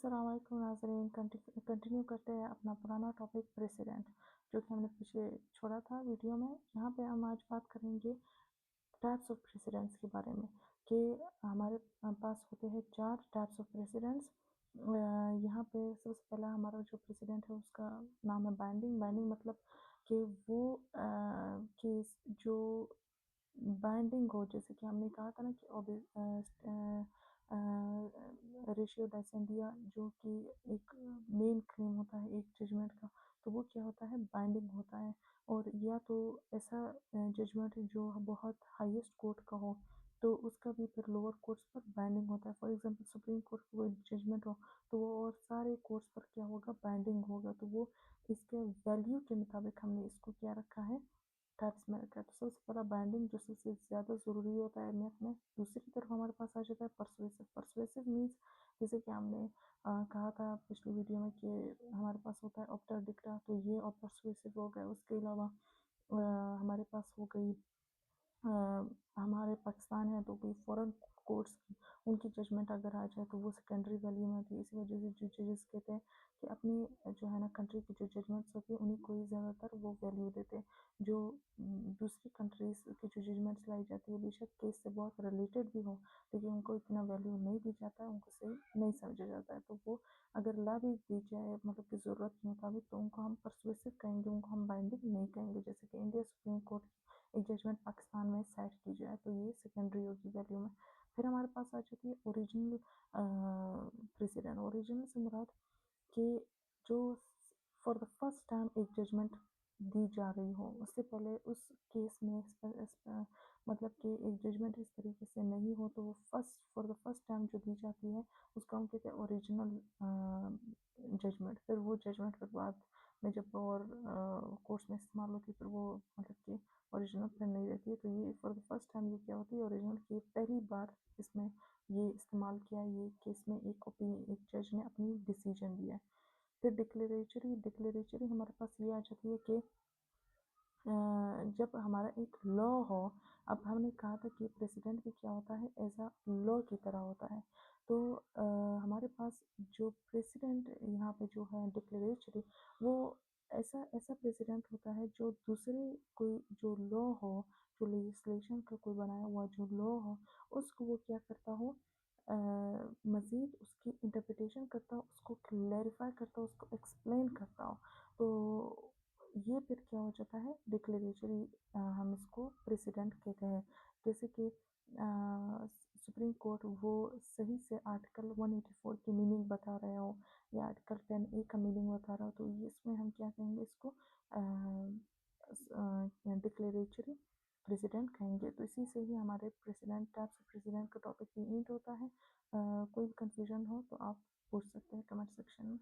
अस्सलाम वालेकुम नाज़रीन। कंटिन्यू करते हैं अपना पुराना टॉपिक प्रेसिडेंट, जो कि हमने पीछे छोड़ा था वीडियो में। यहाँ पे हम आज बात करेंगे टाइप्स ऑफ प्रेसिडेंट्स के बारे में कि हमारे पास होते हैं 4 टाइप्स ऑफ प्रेसिडेंट्स। यहाँ पे सबसे पहला हमारा जो प्रेसिडेंट है उसका नाम है बाइंडिंग। बाइंडिंग मतलब कि वो केस जो बाइंडिंग हो, जैसे कि हमने कहा था ना कि रेशियो डायसेंडिया जो कि एक मेन क्लेम होता है एक जजमेंट का, तो वो क्या होता है, बाइंडिंग होता है। और या तो ऐसा जजमेंट जो बहुत हाईएस्ट कोर्ट का हो तो उसका भी फिर लोअर कोर्ट्स पर बाइंडिंग होता है। फॉर एग्जांपल सुप्रीम कोर्ट का कोई जजमेंट हो तो वो और सारे कोर्ट्स पर क्या होगा, बाइंडिंग होगा। तो वो इसके वैल्यू के मुताबिक हमने इसको क्या रखा है, टाइप्स में रखा है। तो सबसे पहला बाइंडिंग जो सबसे ज़्यादा ज़रूरी होता है अहमियत में। दूसरी तरफ हमारे पास आ जाता है परसुएसिव। परसुएसिव मीन्स जैसे कि हमने कहा था पिछली वीडियो में कि हमारे पास होता है ऑप्टर डिक्टा, तो ये और परसुएसिव हो गया। उसके अलावा हमारे पास हो गई हमारे पाकिस्तान है तो कोई फॉरेन कोर्ट्स की उनकी जजमेंट अगर आ जाए तो वो सेकेंडरी वैल्यू में होती है। इसी वजह से जो जजेस कहते हैं कि अपनी जो है ना कंट्री की जो जजमेंट्स होती है उन्हीं को ही ज़्यादातर वो वैल्यू देते हैं। जो दूसरी कंट्रीज़ की जो जजमेंट्स लाई जाती है बेशक केस से बहुत रिलेटेड भी हो, लेकिन उनको इतना वैल्यू नहीं दी जाता है, उनको सही नहीं समझा जाता है। तो वो अगर ला भी दी जाए मतलब कि ज़रूरत के मुताबिक तो उनको हम परसुएसिव कहेंगे, उनको हम बाइंडिंग नहीं कहेंगे। जैसे कि इंडिया सुप्रीम कोर्ट एक जजमेंट पाकिस्तान में सेट की जाए तो ये सेकेंडरी होगी वैल्यू में। फिर हमारे पास आ जाती है ओरिजिनल प्रेसिडेंट। ओरिजिनल से मुराद कि जो फॉर द फर्स्ट टाइम एक जजमेंट दी जा रही हो, उससे पहले उस केस में मतलब कि एक जजमेंट इस तरीके से नहीं हो तो वो फॉर द फर्स्ट टाइम जो दी जाती है उसको हम कहते हैं ओरिजिनल जजमेंट। फिर वो जजमेंट फिर बाद में जब और कोर्ट्स में इस्तेमाल होती है फिर वो मतलब कि ओरिजिनल फिर नहीं रहती है। तो ये फॉर द फर्स्ट टाइम ये क्या होती है, ओरिजिनल की पहली बार इसमें ये इस्तेमाल किया, ये केस में एक जज ने अपनी डिसीजन दिया है। फिर डिक्लेरेटरी। डिक्लेरेटरी हमारे पास ये आ जाती है कि जब हमारा एक लॉ हो। अब हमने कहा था कि प्रेसिडेंट भी क्या होता है, एज अ लॉ की तरह होता है। तो हमारे पास जो प्रेसिडेंट यहाँ पे जो है डिक्लेरेटरी, वो ऐसा ऐसा प्रेसिडेंट होता है जो दूसरे कोई जो लॉ हो, जो लेजिस्लेशन का कोई बनाया हुआ जो लॉ हो, उसको वो क्या करता हो, मज़ीद उसकी इंटरप्रिटेशन करता हो, उसको क्लैरिफाई करता हो, उसको एक्सप्लेन करता हो। तो ये फिर क्या हो जाता है, डिक्लेरेटरी। हम इसको प्रेसिडेंट कहते हैं। जैसे कि सुप्रीम कोर्ट वो सही से आर्टिकल 184 की मीनिंग बता रहे हो या आर्टिकल 10A का मीनिंग बता रहा हो तो ये इसमें हम क्या कहेंगे, इसको डिक्लेरेटरी प्रेसिडेंट कहेंगे। तो इसी से ही हमारे प्रेसिडेंट टाइप्स ऑफ प्रेसिडेंट का टॉपिक भी एंड होता है। कोई भी कंफ्यूजन हो तो आप पूछ सकते हैं कमेंट सेक्शन में।